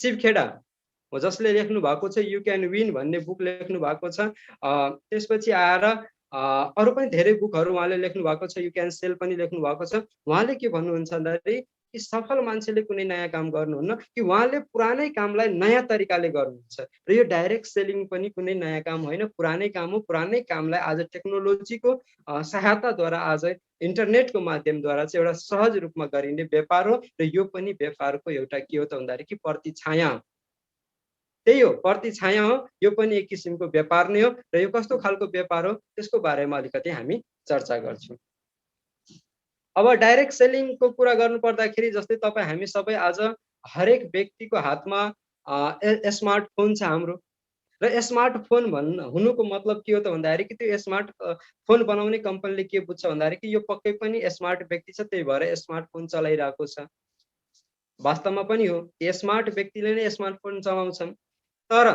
शिवखेडा हो जसले लेख्नु भएको छ यु क्यान विन भन्ने बुक लेख्नु भएको छ। त्यसपछि आएर अरू पनि धेरै बुकहरू उहाँले लेख्नु भएको छ, यु क्यान सेल पनि लेख्नु भएको छ। उहाँले के भन्नुहुन्छ भन्दाखेरि कि सफल मान्छेले कुनै नयाँ काम गर्नुहुन्न, कि उहाँले पुरानै कामलाई नयाँ तरिकाले गर्नुहुन्छ र यो डाइरेक्ट सेलिङ पनि कुनै नयाँ काम होइन, पुरानै काम हो। पुरानै कामलाई आज टेक्नोलोजीको सहायताद्वारा, आज इन्टरनेटको माध्यमद्वारा चाहिँ एउटा सहज रूपमा गरिने व्यापार हो र यो पनि व्यापारको एउटा के हो त भन्दाखेरि कि प्रतिछाया हो। त्यही हो, प्रतिछाया हो। यो पनि एक किसिमको व्यापार नै हो र यो कस्तो खालको व्यापार हो त्यसको बारेमा अलिकति हामी चर्चा गर्छौँ। अब डाइरेक्ट सेलिङको कुरा गर्नु पर्दाखेरि जस्तै तपाईँ हामी सबै आज हरेक व्यक्तिको हातमा स्मार्टफोन छ हाम्रो, र स्मार्टफोन हुनुको मतलब के हो त भन्दाखेरि कि त्यो स्मार्ट फोन बनाउने कम्पनीले के बुझ्छ भन्दाखेरि कि यो पक्कै पनि स्मार्ट व्यक्ति छ, त्यही भएर स्मार्टफोन चलाइरहेको छ। वास्तवमा पनि हो, स्मार्ट व्यक्तिले नै स्मार्टफोन चलाउँछन्। तर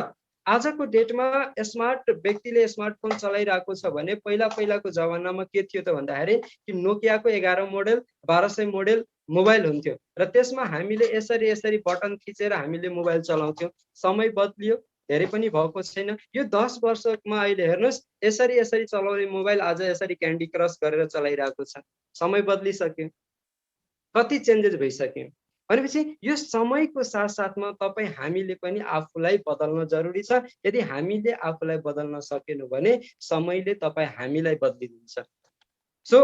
आजको डेटमा स्मार्ट व्यक्तिले स्मार्टफोन चलाइरहेको छ भने पहिलाको जमानामा के थियो त भन्दाखेरि कि नोकियाको 11 मोडेल 1200 मोडेल मोबाइल हुन्थ्यो र त्यसमा हामीले यसरी बटन थिचेर हामीले मोबाइल चलाउँथ्यौँ। समय बदलियो, धेरै पनि भएको छैन। यो 10 वर्षमा अहिले हेर्नुहोस् यसरी चलाउने मोबाइल आज यसरी क्यान्डी क्रस गरेर चलाइरहेको छ। समय बदलिसक्यो, कति चेन्जेस भइसक्यो। भनेपछि यो समयको साथसाथमा तपाईँ हामीले पनि आफूलाई बदल्न जरुरी छ। यदि हामीले आफूलाई बदल्न सकेनौँ भने समयले तपाईँ हामीलाई बदलिदिन्छ। सो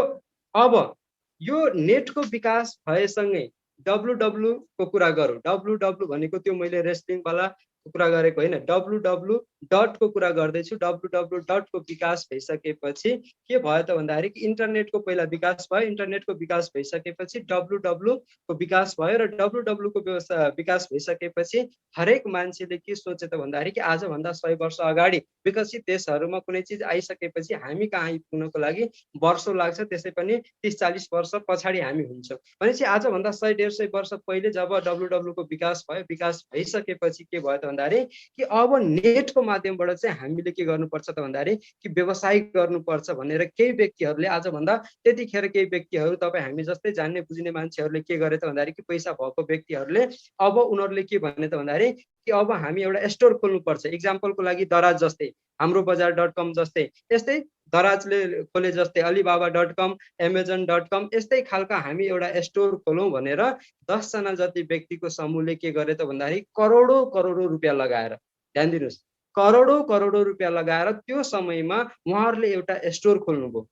अब यो नेटको विकास भएसँगै डब्लुडब्लु को कुरा गरौँ। डब्लुडब्लु भनेको त्यो मैले रेस्लिङवाला कुरा गरेको होइन, डब्लुडब्लु डटको कुरा गर्दैछु। डब्लुडब्लु डटको विकास भइसकेपछि के भयो त भन्दाखेरि कि इन्टरनेटको पहिला विकास भयो, इन्टरनेटको विकास भइसकेपछि डब्लुडब्लुको विकास भयो र डब्लुडब्लुको विकास भइसकेपछि हरेक मान्छेले के सोचे त भन्दाखेरि कि आजभन्दा 100 वर्ष अगाडि विकसित देशहरूमा कुनै चिज आइसकेपछि हामी कहाँ आइपुग्नको लागि वर्षौँ लाग्छ, त्यसै पनि 30-40 वर्ष पछाडि हामी हुन्छौँ। भनेपछि आजभन्दा 100-150 वर्ष पहिले जब डब्लुडब्लुको विकास भयो, विकास भइसकेपछि के भयो त भन्दाखेरि कि अब नेटको माध्यमबाट चाहिँ हामीले के गर्नुपर्छ त भन्दाखेरि कि व्यवसाय गर्नुपर्छ भनेर केही व्यक्तिहरूले आजभन्दा त्यतिखेर केही व्यक्तिहरू तपाईँ हामी जस्तै जान्ने बुझ्ने मान्छेहरूले के गरे त भन्दाखेरि कि पैसा भएको व्यक्तिहरूले अब उनीहरूले के भने त भन्दाखेरि कि अब हामी एउटा स्टोर खोल्नुपर्छ। इक्जाम्पलको लागि दराज जस्तै, हाम्रो बजार.com जस्तै, यस्तै दराजले खोले जस्तै अलिबाबा.com, एमाजोन.com यस्तै खालका हामी एउटा स्टोर खोलौँ भनेर 10 जना जति व्यक्तिको समूहले के गरे त भन्दाखेरि करोडौँ रुपियाँ लगाएर, ध्यान दिनुहोस्, करोडौँ रुपियाँ लगाएर त्यो समयमा उहाँहरूले एउटा स्टोर खोल्नुभयो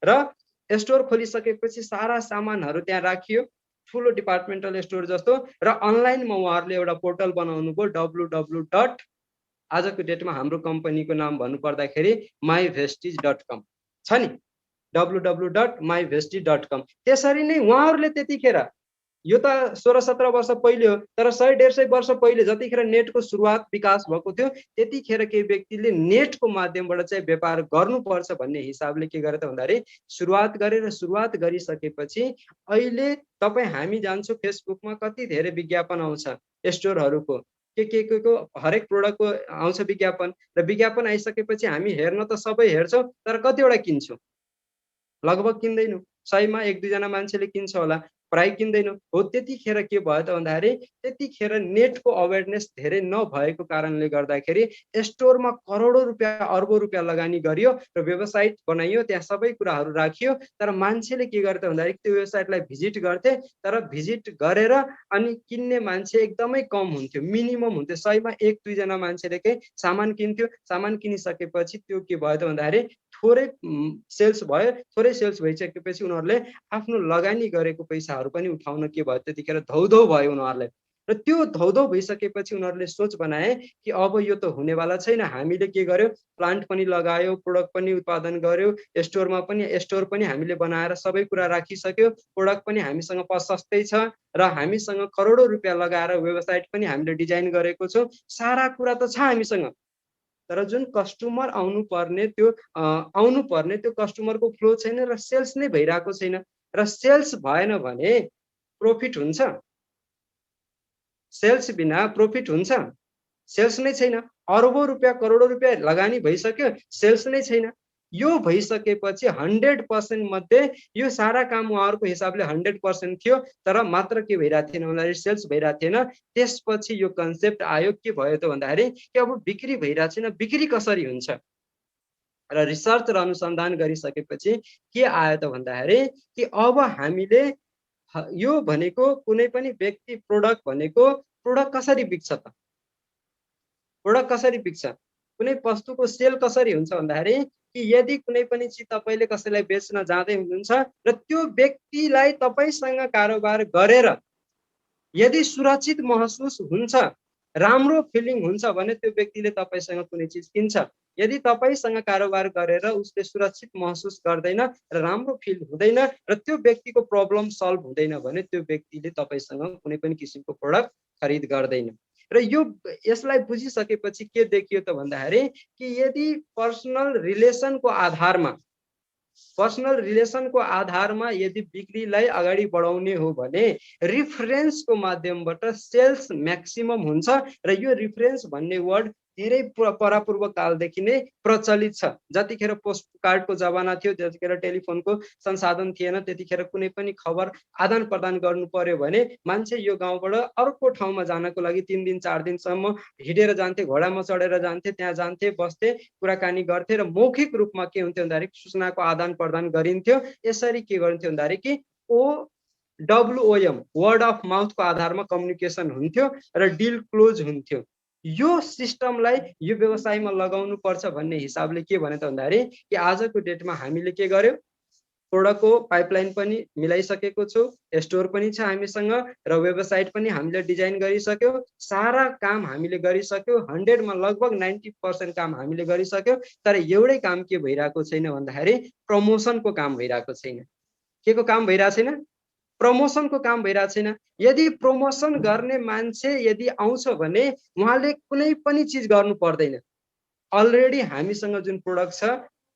र स्टोर खोलिसकेपछि सारा सामानहरू त्यहाँ राखियो, ठुलो डिपार्टमेन्टल स्टोर जस्तो, र अनलाइनमा उहाँहरूले एउटा पोर्टल बनाउनु भयो डब्लुडब्लु डट, आजको डेटमा हाम्रो कम्पनीको नाम भन्नुपर्दाखेरि myvestige.com छ नि, www.myvestige.com। त्यसरी नै उहाँहरूले त्यतिखेर, यो त 16-17 वर्ष पहिले हो, तर 100-150 वर्ष पहिले जतिखेर नेटको सुरुवात विकास भएको थियो त्यतिखेर केही व्यक्तिले नेटको माध्यमबाट चाहिँ व्यापार गर्नुपर्छ भन्ने हिसाबले के गरे त भन्दाखेरि सुरुवात गरे र सुरुवात गरिसकेपछि अहिले तपाईँ हामी जान्छौँ फेसबुकमा कति धेरै विज्ञापन आउँछ स्टोरहरूको, के हरेक प्रोडक्टको आउँछ विज्ञापन, र विज्ञापन आइसकेपछि हामी हेर्न त सबै हेर्छौँ तर कतिवटा किन्छौँ? लगभग किन्दैनौँ। 100 मा 1-2 जना मान्छेले किन्छ होला, प्राय किन्दैनौँ। हो त्यतिखेर के भयो त भन्दाखेरि त्यतिखेर नेटको अवेरनेस धेरै नभएको कारणले गर्दाखेरि स्टोरमा करोडौँ रुपियाँ अर्बौँ रुपियाँ लगानी गरियो र वेबसाइट बनाइयो, त्यहाँ सबै कुराहरू राखियो। तर मान्छेले के गरे त भन्दाखेरि त्यो वेबसाइटलाई भिजिट गर्थे, तर भिजिट गरेर अनि किन्ने मान्छे एकदमै कम हुन्थ्यो, मिनिमम हुन्थ्यो। 100 मा 1-2 जना मान्छेले के सामान किन्थ्यो। सामान किनिसकेपछि त्यो के भयो त भन्दाखेरि थोरै सेल्स भयो, थोरै सेल्स भइसकेपछि उनीहरूले आफ्नो लगानी गरेको पैसाहरू पनि उठाउन के भयो त्यतिखेर धौधौ भयो उनीहरूलाई। र त्यो धौधौ भइसकेपछि उनीहरूले सोच बनाए कि अब यो त हुनेवाला छैन। हामीले के गर्यो, प्लान्ट पनि लगायो, प्रोडक्ट पनि उत्पादन गर्यो, स्टोर पनि हामीले बनाएर सबै कुरा राखिसक्यो, प्रोडक्ट पनि हामीसँग सस्तै छ र हामीसँग करोडौँ रुपियाँ लगाएर वेबसाइट पनि हामीले डिजाइन गरेको छौँ, सारा कुरा त छ हामीसँग। तर जुन कस्टमर आउनुपर्ने त्यो कस्टमरको फ्लो छैन र सेल्स नै भइरहेको छैन। र सेल्स भएन भने प्रॉफिट हुन्छ? सेल्स बिना प्रॉफिट हुन्छ? सेल्स नै छैन। अर्बौं रुपियाँ करोडौं रुपियाँ लगानी भइसक्यो, सेल्स नै छैन। यो भइसकेपछि 100% मध्ये यो सारा काम उहाँहरूको हिसाबले 100% थियो, तर मात्र के भइरहेको थिएन भन्दाखेरि सेल्स भइरहेको थिएन। त्यसपछि यो कन्सेप्ट आयो, के भयो त भन्दाखेरि कि अब बिक्री भइरहेको छैन, बिक्री कसरी हुन्छ र रिसर्च र अनुसन्धान गरिसकेपछि के आयो त भन्दाखेरि कि अब हामीले यो भनेको कुनै पनि व्यक्ति प्रोडक्ट भनेको प्रोडक्ट कसरी बिक्छ त, प्रोडक्ट कसरी बिक्छ, कुनै वस्तुको सेल कसरी हुन्छ भन्दाखेरि कि यदि कुनै पनि चिज तपाईँले कसैलाई बेच्न जाँदै हुनुहुन्छ र त्यो व्यक्तिलाई तपाईँसँग कारोबार गरेर यदि सुरक्षित महसुस हुन्छ, राम्रो फिलिङ हुन्छ भने त्यो व्यक्तिले तपाईँसँग कुनै चिज किन्छ। यदि तपाईँसँग कारोबार गरेर उसले सुरक्षित महसुस गर्दैन र राम्रो फिल हुँदैन र त्यो व्यक्तिको प्रब्लम सल्भ हुँदैन भने त्यो व्यक्तिले तपाईँसँग कुनै पनि किसिमको प्रोडक्ट खरिद गर्दैन। र यो यसलाई बुझिसकेपछि के देखियो त भन्दाखेरि कि यदि पर्सनल रिलेसनको आधारमा यदि बिक्रीलाई अगाडि बढाउने हो भने रिफरेन्सको माध्यमबाट सेल्स म्याक्सिमम हुन्छ। र यो रिफरेन्स भन्ने वर्ड धेरै परापूर्व कालदेखि नै प्रचलित छ। जतिखेर पोस्ट कार्डको जमाना थियो, जतिखेर टेलिफोनको संसाधन थिएन, त्यतिखेर कुनै पनि खबर आदान प्रदान गर्नु पर्यो भने मान्छे यो गाउँबाट अर्को ठाउँमा जानको लागि 3 दिन 4 दिनसम्म हिँडेर जान्थे, घोडामा चढेर जान्थे, त्यहाँ जान्थे, बस्थे, कुराकानी गर्थे र मौखिक रूपमा के हुन्थ्यो भन्दाखेरि सूचनाको आदान प्रदान गरिन्थ्यो। यसरी के गरिन्थ्यो भन्दाखेरि कि OWOM वर्ड अफ माउथको आधारमा कम्युनिकेसन हुन्थ्यो र डिल क्लोज हुन्थ्यो। यो सिस्टमलाई यो व्यवसायमा लगाउनु पर्छ भन्ने हिसाबले के भने त भन्दाखेरि कि आजको डेटमा हामीले के गर्यो, प्रोडक्टको पाइपलाइन पनि मिलाइसकेको छु, स्टोर पनि छ हामीसँग र वेबसाइट पनि हामीले डिजाइन गरिसक्यो, सारा काम हामीले गरिसक्यो, 100 मा लगभग 90% काम हामीले गरिसक्यो। तर एउटै काम के भइरहेको छैन भन्दाखेरि प्रमोसनको काम भइरहेको छैन। के को काम भइरहेको छैन? प्रमोसनको काम भइरहेको छैन। यदि प्रमोसन गर्ने मान्छे यदि आउँछ भने उहाँले कुनै पनि चिज गर्नु पर्दैन। अलरेडी हामीसँग जुन प्रोडक्ट छ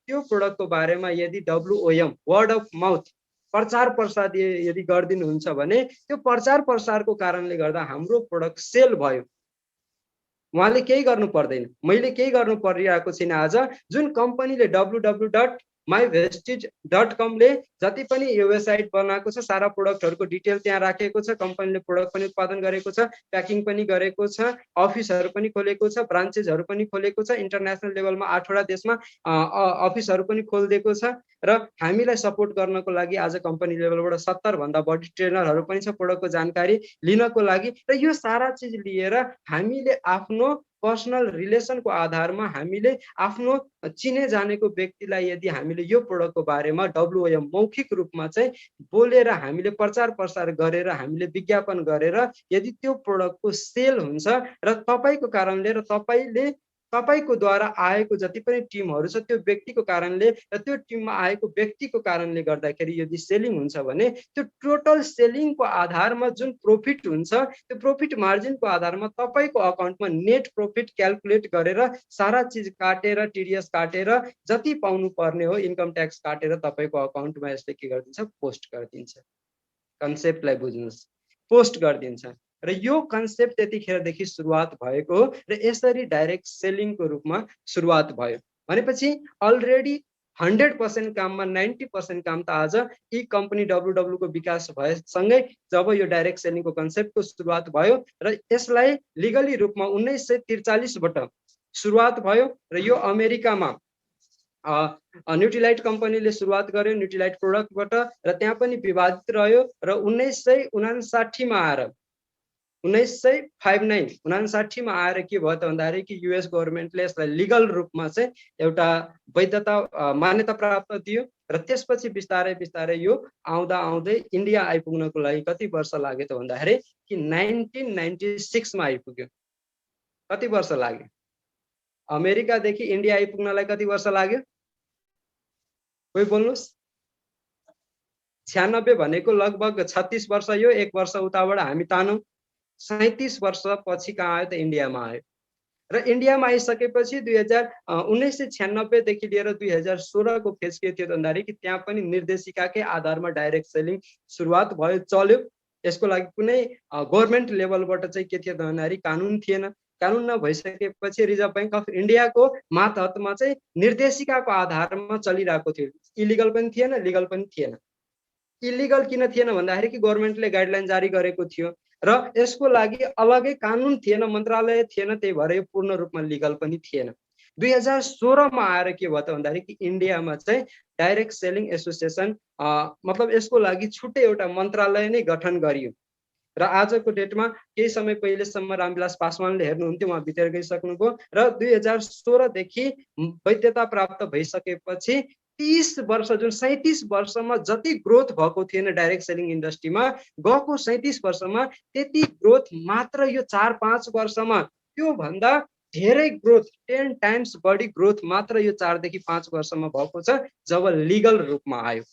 त्यो प्रोडक्टको बारेमा यदि WOM वर्ड अफ माउथ प्रचार प्रसार यदि गरिदिनुहुन्छ भने त्यो प्रचार प्रसारको कारणले गर्दा हाम्रो प्रोडक्ट सेल भयो। उहाँले केही गर्नु पर्दैन, मैले केही गर्नु परिरहेको छैन। आज जुन कम्पनीले www.myvestige.com ले जति पनि यो वेबसाइट बनाएको छ, सारा प्रोडक्टहरूको डिटेल त्यहाँ राखेको छ, कम्पनीले प्रोडक्ट पनि उत्पादन गरेको छ, प्याकिङ पनि गरेको छ, अफिसहरू पनि खोलेको छ, ब्रान्चेसहरू पनि खोलेको छ, इन्टरनेसनल लेभलमा 8वटा देशमा अफिसहरू पनि खोलिदिएको छ र हामीलाई सपोर्ट गर्नको लागि आज कम्पनी लेभलबाट 70 भन्दा बढी ट्रेनरहरू पनि छ प्रोडक्टको जानकारी लिनको लागि। र यो सारा चिज लिएर हामीले आफ्नो पर्सनल रिलेसनको आधारमा हामीले आफ्नो चिने जानेको व्यक्तिलाई यदि हामीले यो प्रोडक्टको बारेमा WOM मौखिक रूपमा चाहिँ बोलेर हामीले प्रचार प्रसार गरेर हामीले विज्ञापन गरेर यदि त्यो प्रोडक्टको सेल हुन्छ र तपाईँको कारणले र तपाईँको द्वारा आएको जति पनि टिमहरू छ त्यो व्यक्तिको कारणले र त्यो टिममा आएको व्यक्तिको कारणले गर्दाखेरि यदि सेलिङ हुन्छ भने त्यो टोटल सेलिङको आधारमा जुन प्रॉफिट हुन्छ त्यो प्रॉफिट मार्जिनको आधारमा तपाईँको अकाउन्टमा नेट प्रॉफिट क्याल्कुलेट गरेर सारा चिज काटेर TDS काटेर जति पाउनु पर्ने हो इन्कम ट्याक्स काटेर तपाईँको अकाउन्टमा यसले के गरिदिन्छ, पोस्ट गरिदिन्छ। कन्सेप्टलाई बुझ्नुहोस्, पोस्ट गरिदिन्छ। र यो कन्सेप्ट त्यतिखेरदेखि सुरुवात भएको हो र यसरी डाइरेक्ट सेलिङको रूपमा सुरुवात भयो। भनेपछि अलरेडी 100% काममा 90% काम त आज ई कम्पनी WW को विकास भएसँगै जब यो डाइरेक्ट सेलिङको कन्सेप्टको सुरुवात भयो र यसलाई लिगली रूपमा 1943 बाट सुरुवात भयो र यो अमेरिकामा न्युट्रिलाइट कम्पनीले सुरुवात गर्यो न्युट्रिलाइट प्रोडक्टबाट र त्यहाँ पनि विवादित रह्यो र 1959 मा आएर 1959 मा आएर के भयो त भन्दाखेरि कि US गभर्नमेन्टले यसलाई लिगल रूपमा चाहिँ एउटा वैधता मान्यता प्राप्त दियो र त्यसपछि बिस्तारै बिस्तारै यो आउँदै इन्डिया आइपुग्नको लागि कति वर्ष लाग्यो त भन्दाखेरि कि 1996 मा आइपुग्यो। कति वर्ष लाग्यो? अमेरिकादेखि इन्डिया आइपुग्नलाई कति वर्ष लाग्यो? कोही बोल्नुहोस्। 96 भनेको लगभग 36 वर्ष, यो 1 वर्ष उताबाट हामी तानौं। 37 वर्ष पछि कहाँ आयो त? इन्डियामा आयो र इन्डियामा आइसकेपछि 1996 देखि लिएर 2016 को फेज के थियो भन्दाखेरि कि त्यहाँ पनि निर्देशिकाकै आधारमा डाइरेक्ट सेलिङ सुरुवात भयो, चल्यो। यसको लागि कुनै गभर्नमेन्ट लेभलबाट चाहिँ के थियो भन्दाखेरि कानुन थिएन। कानुन नभइसकेपछि रिजर्भ बैंक अफ इन्डियाको मातहतमा चाहिँ निर्देशिकाको आधारमा चलिरहेको थियो। इलिगल पनि थिएन, लिगल पनि थिएन। इलिगल किन थिएन भन्दाखेरि कि गभर्मेन्टले गाइडलाइन जारी गरेको थियो र यसको लागि अलगै कानुन थिएन, मन्त्रालय थिएन, त्यही भएर यो पूर्ण रूपमा लिगल पनि थिएन। 2016मा आएर के भयो त भन्दाखेरि कि इन्डियामा चाहिँ डाइरेक्ट सेलिङ एसोसिएसन मतलब यसको लागि छुट्टै एउटा मन्त्रालय नै गठन गरियो र आजको डेटमा केही समय पहिलेसम्म रामविलास पासवानले हेर्नुहुन्थ्यो, उहाँ भित्र गइसक्नुभयो र 2016 देखि वैधता प्राप्त भइसकेपछि 30 वर्ष जुन 37 वर्षमा जति ग्रोथ भएको थिएन डाइरेक्ट सेलिङ इन्डस्ट्रीमा, गएको 37 वर्षमा त्यति ग्रोथ मात्र यो 4-5 वर्षमा त्यो भन्दा धेरै ग्रोथ 10 टाइम्स बढी ग्रोथ मात्र यो 4 देखि 5 वर्षमा भएको छ जब लिगल रूपमा आयो।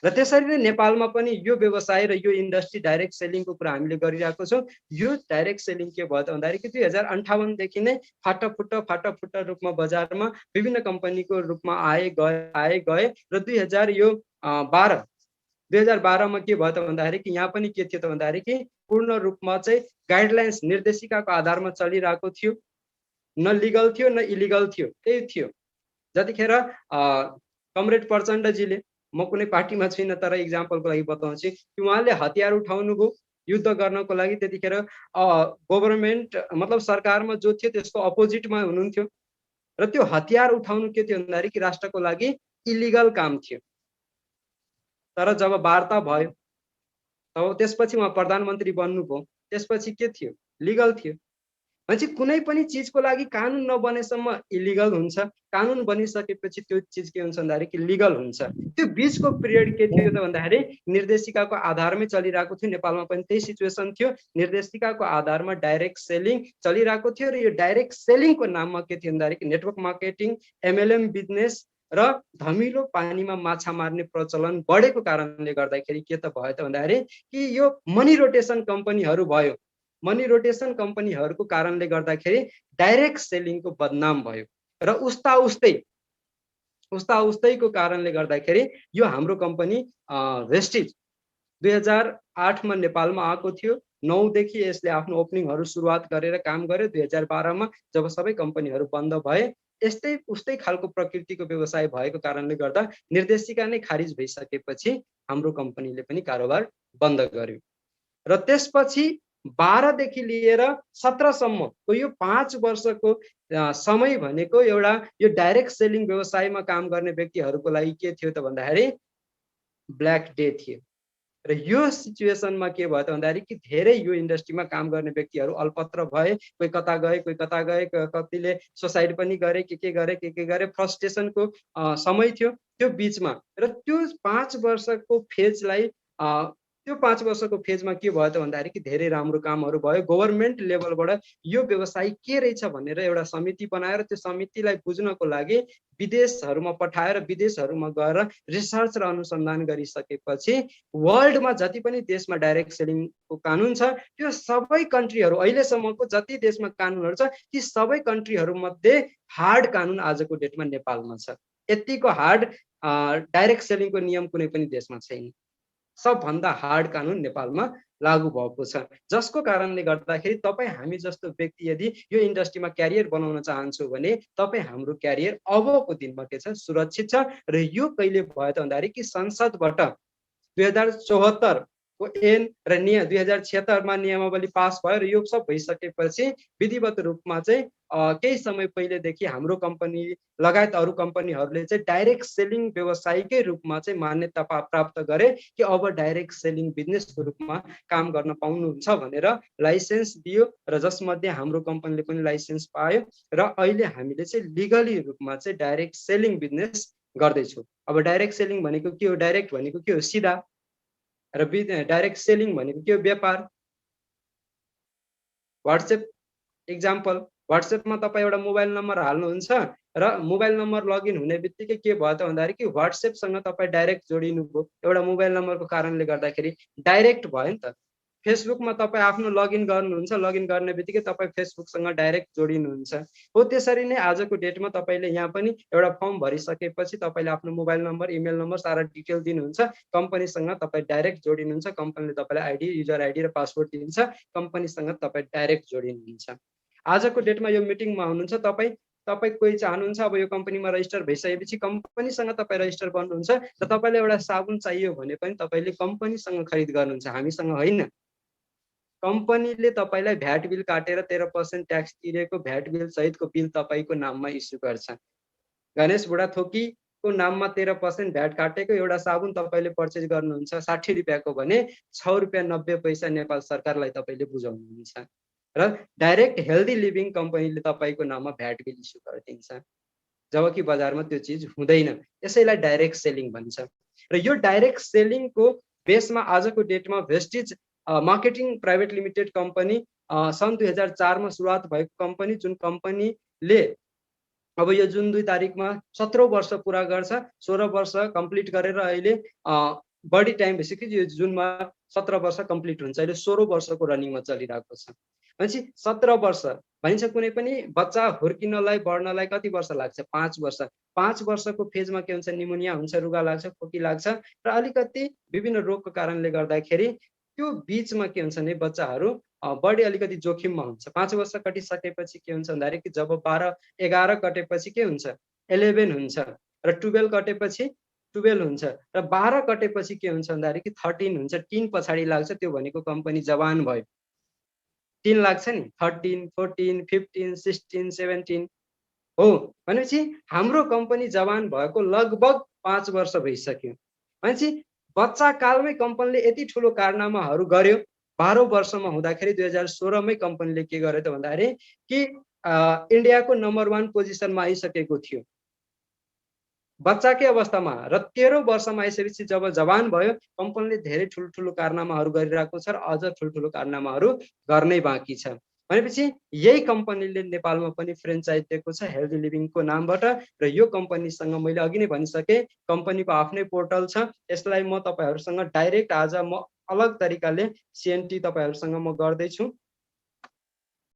र त्यसरी नै नेपालमा पनि यो व्यवसाय र यो इन्डस्ट्री डाइरेक्ट सेलिङको कुरा हामीले गरिरहेको छौँ। यो डाइरेक्ट सेलिङ के भयो त भन्दाखेरि 2058 देखि नै फाटाफुट्टा रूपमा बजारमा विभिन्न कम्पनीको रूपमा आए गए र 2012 मा के भयो त भन्दाखेरि कि यहाँ पनि के थियो त भन्दाखेरि कि पूर्ण रूपमा चाहिँ गाइडलाइन्स निर्देशिकाको आधारमा चलिरहेको थियो, न लिगल थियो न इलिगल थियो, त्यही थियो। जतिखेर कमरेड प्रचण्डजीले, म कुनै पार्टीमा छुइनँ तर इक्जाम्पलको लागि बताउँछु कि उहाँले हतियार उठाउनुभयो युद्ध गर्नको लागि, त्यतिखेर गभर्मेन्ट मतलब सरकारमा जो थियो त्यसको अपोजिटमा हुनुहुन्थ्यो र त्यो हतियार उठाउनु के थियो भन्दाखेरि कि राष्ट्रको लागि इलिगल काम थियो। तर जब वार्ता भयो तब त्यसपछि उहाँ प्रधानमन्त्री बन्नुभयो, त्यसपछि के थियो? लिगल थियो। भनेपछि कुनै पनि चिजको लागि कानुन नबनेसम्म इलिगल हुन्छ, कानुन बनिसकेपछि त्यो चिज के हुन्छ भन्दाखेरि कि लिगल हुन्छ। त्यो बीचको पिरियड के थियो त भन्दाखेरि निर्देशिकाको आधारमै चलिरहेको थियो। नेपालमा पनि त्यही सिचुएसन थियो, निर्देशिकाको आधारमा डाइरेक्ट सेलिङ चलिरहेको थियो र यो डाइरेक्ट सेलिङको नाममा के थियो भन्दाखेरि नेटवर्क मार्केटिङ, एमएलएम बिजनेस र धमिलो पानीमा माछा मार्ने प्रचलन बढेको कारणले गर्दाखेरि के त भयो त भन्दाखेरि कि यो मनी रोटेसन कम्पनीहरू भयो। मनी रोटेसन कम्पनीहरूको कारणले गर्दाखेरि डाइरेक्ट सेलिङको बदनाम भयो र उस्ताउस्तैको कारणले गर्दाखेरि यो हाम्रो कम्पनी वेस्टिज 2008 मा नेपालमा आएको थियो। 9 देखि यसले आफ्नो ओपनिङहरू सुरुवात गरेर काम गर्यो। 2012 मा जब सबै कम्पनीहरू बन्द भए, यस्तै उस्तै खालको प्रकृतिको व्यवसाय भएको कारणले गर्दा निर्देशिका नै खारिज भइसकेपछि हाम्रो कम्पनीले पनि कारोबार बन्द गर्यो र त्यसपछि 12 देखि लिएर 17 सम्मको यो 5 वर्षको समय भनेको एउटा यो डाइरेक्ट सेलिङ व्यवसायमा काम गर्ने व्यक्तिहरूको लागि के थियो त भन्दाखेरि ब्ल्याक डे थियो। र यो सिचुएसनमा के भयो त भन्दाखेरि कि धेरै यो इन्डस्ट्रीमा काम गर्ने व्यक्तिहरू अल्पत्र भए, कोही कता गए, कतिले सुसाइड पनि गरे, के गरे, फ्रस्ट्रेसनको समय थियो त्यो बीचमा। र त्यो 5 वर्षको फेजलाई त्यो 5 वर्षको फेजमा के भयो त भन्दाखेरि कि धेरै राम्रो कामहरू भयो। गभर्मेन्ट लेभलबाट यो व्यवसाय के रहेछ भनेर एउटा समिति बनाएर त्यो समितिलाई बुझ्नको लागि विदेशहरूमा पठाएर विदेशहरूमा गएर रिसर्च र अनुसन्धान गरिसकेपछि वर्ल्डमा जति पनि देशमा डाइरेक्ट सेलिङको कानुन छ त्यो सबै कन्ट्रीहरू, अहिलेसम्मको जति देशमा कानुनहरू छ ती सबै कन्ट्रीहरू मध्ये हार्ड कानुन आजको डेटमा नेपालमा छ। यतिको हार्ड डाइरेक्ट सेलिङको नियम कुनै पनि देशमा छैन। सबभन्दा हार्ड कानुन नेपालमा लागू भएको छ, जसको कारणले गर्दाखेरि तपाईँ हामी जस्तो व्यक्ति यदि यो इन्डस्ट्रीमा क्यारियर बनाउन चाहन्छौँ भने तपाईँ हाम्रो क्यारियर अबको दिनमा के छ सुरक्षित छ। र यो कहिले भयो त भन्दाखेरि कि संसदबाट 2074 को ऐन र 2076 मा नियमावली पास भयो र यो सब भइसकेपछि विधिवत रूपमा चाहिँ केही समय पहिलेदेखि हाम्रो कम्पनी लगायत अरू कम्पनीहरूले चाहिँ डाइरेक्ट सेलिङ व्यवसायकै रूपमा चाहिँ मान्यता प्राप्त गरे कि अब डाइरेक्ट सेलिङ बिजनेसको रूपमा काम गर्न पाउनुहुन्छ भनेर लाइसेन्स दियो र जसमध्ये हाम्रो कम्पनीले पनि लाइसेन्स पायो र अहिले हामीले चाहिँ लिगली रूपमा चाहिँ डाइरेक्ट सेलिङ बिजनेस गर्दैछौँ। अब डाइरेक्ट सेलिङ भनेको के हो? डाइरेक्ट भनेको के हो? सिधा। र डाइरेक्ट सेलिङ भनेको के हो? व्यापार। व्हाट्सएप इक्जाम्पल, व्हाट्सएपमा तपाईँ एउटा मोबाइल नम्बर हाल्नुहुन्छ र मोबाइल नम्बर लगइन हुने बित्तिकै के भयो त भन्दाखेरि कि व्हाट्सएपसँग तपाईँ डाइरेक्ट जोडिनुभयो। एउटा मोबाइल नम्बरको कारणले गर्दाखेरि डाइरेक्ट भयो नि त। फेसबुकमा तपाईँ आफ्नो लगइन गर्नुहुन्छ, लगइन गर्ने बित्तिकै तपाईँ फेसबुकसँग डाइरेक्ट जोडिनुहुन्छ। हो त्यसरी नै आजको डेटमा तपाईँले यहाँ पनि एउटा फर्म भरिसकेपछि तपाईँले आफ्नो मोबाइल नम्बर, इमेल नम्बर सारा डिटेल दिनुहुन्छ, कम्पनीसँग तपाईँ डाइरेक्ट जोडिनुहुन्छ। कम्पनीले तपाईँलाई आइडी, युजर आइडी र पासवर्ड दिन्छ, कम्पनीसँग तपाईँ डाइरेक्ट जोडिनुहुन्छ। आजको डेटमा यो मिटिङमा हुनुहुन्छ तपाईँ, तपाईँ कोही चाहनुहुन्छ अब यो कम्पनीमा रजिस्टर भइसकेपछि कम्पनीसँग तपाईँ रजिस्टर बन्नुहुन्छ र तपाईँलाई एउटा साबुन चाहियो भने पनि तपाईँले कम्पनीसँग खरिद गर्नुहुन्छ, हामीसँग होइन। कम्पनीले तपाईँलाई भ्याट बिल काटेर 13% ट्याक्स तिरेको भ्याट बिल सहितको बिल तपाईँको नाममा इस्यु गर्छ। गणेश बुढाथोकीको नाममा 13% भ्याट काटेको एउटा साबुन तपाईँले पर्चेज गर्नुहुन्छ 60 रुपियाँको भने 6 रुपियाँ 90 पैसा नेपाल सरकारलाई तपाईँले बुझाउनुहुन्छ र डाइरेक्ट हेल्दी लिभिङ कम्पनीले तपाईँको नाममा भ्याट बिल इस्यु गरिदिन्छ, जबकि बजारमा त्यो चिज हुँदैन। यसैलाई डाइरेक्ट सेलिङ भन्छ। र यो डाइरेक्ट सेलिङको बेसमा आजको डेटमा Vestige marketing private limited company सन् 2004 मा सुरुवात भएको कम्पनी, जुन कम्पनीले अब यो जुन 2 तारिकमा 17 वर्ष पुरा गर्छ, 16 वर्ष कम्प्लिट गरेर अहिले बढी टाइम भइसक्यो, यो जुनमा 17 वर्ष कम्प्लिट हुन्छ, अहिले 16 वर्षको रनिङमा चलिरहेको छ। भनेपछि 17 वर्ष भनिन्छ कुनै पनि बच्चा हुर्किनलाई बढ्नलाई कति वर्ष लाग्छ? 5 वर्ष। 5 वर्षको फेजमा के हुन्छ? निमोनिया हुन्छ, रुगा लाग्छ, खोकी लाग्छ र अलिकति विभिन्न रोगको कारणले गर्दाखेरि त्यो बीचमा के हुन्छ भने बच्चाहरू बढी अलिकति जोखिममा हुन्छ। 5 वर्ष कटिसकेपछि के हुन्छ भन्दाखेरि जब 12-11 कटेपछि के हुन्छ? 11 हुन्छ र 12 कटेपछि 12 हुन्छ र 12 कटेपछि के हुन्छ भन्दाखेरि 13 हुन्छ। 3 पछाडि लाग्छ, त्यो भनेको कम्पनी जवान भयो। 3 लाग्छ नि, 13, 14, 15, 16, 17 हो। भनेपछि हाम्रो कम्पनी जवान भएको लगभग 5 वर्ष भइसक्यो। भनेपछि बच्चा कालमै कम्पनीले यति ठुलो कारनामाहरू गर्यो। 12 वर्षमा हुँदाखेरि 2016 मै कम्पनीले के गर्यो त भन्दाखेरि कि इन्डियाको नम्बर 1 पोजिसनमा आइसकेको थियो बच्चाकै अवस्थामा र 13 वर्षमा आइसकेपछि जब जवान भयो कम्पनीले धेरै ठुल्ठुलो कारनामाहरू गरिरहेको छ र अझ ठुल्ठुलो कारनामाहरू गर्नै बाँकी छ। भनेपछि यही कम्पनीले नेपालमा पनि फ्रेन्चाइज दिएको छ हेल्दी लिभिङको नामबाट र यो कम्पनीसँग मैले अघि नै भनिसकेँ कम्पनीको आफ्नै पोर्टल छ। यसलाई म तपाईहरुसँग डाइरेक्ट आज म अलग तरिकाले CNT तपाईहरुसँग म गर्दैछु।